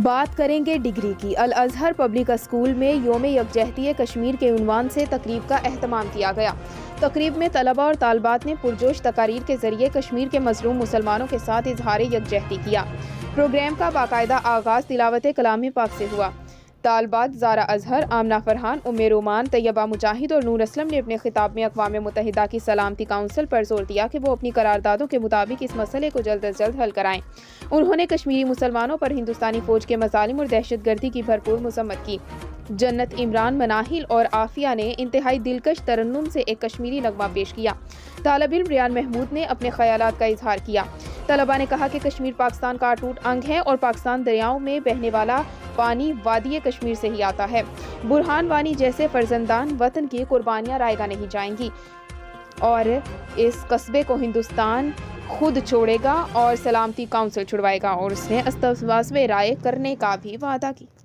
بات کریں گے ڈگری کی۔ الازہر پبلک اسکول میں یوم یکجہتی کشمیر کے عنوان سے تقریب کا اہتمام کیا گیا۔ تقریب میں طلباء اور طالبات نے پرجوش تقاریر کے ذریعے کشمیر کے مظلوم مسلمانوں کے ساتھ اظہار یکجہتی کیا۔ پروگرام کا باقاعدہ آغاز تلاوت کلام پاک سے ہوا۔ طالبات زارا اظہر، آمنہ فرحان، ام رومان، طیبہ مجاہد اور نور اسلم نے اپنے خطاب میں اقوام متحدہ کی سلامتی کونسل پر زور دیا کہ وہ اپنی قراردادوں کے مطابق اس مسئلے کو جلد از جلد حل کرائیں۔ انہوں نے کشمیری مسلمانوں پر ہندوستانی فوج کے مظالم اور دہشت گردی کی بھرپور مذمت کی۔ جنت عمران مناہل اور عافیہ نے انتہائی دلکش ترنم سے ایک کشمیری نغمہ پیش کیا۔ طالب علم ریان محمود نے اپنے خیالات کا اظہار کیا۔ طلباء نے کہا کہ کشمیر پاکستان کا اٹوٹ انگ ہے اور پاکستان دریاؤں میں بہنے والا پانی وادی کشمیر سے ہی آتا ہے۔ برہان وانی جیسے فرزندان وطن کی قربانیاں رائیگاں نہیں جائیں گی اور اس قصبے کو ہندوستان خود چھوڑے گا اور سلامتی کونسل چھڑوائے گا، اور اس نے استفسار رائے کرنے کا بھی وعدہ کیا۔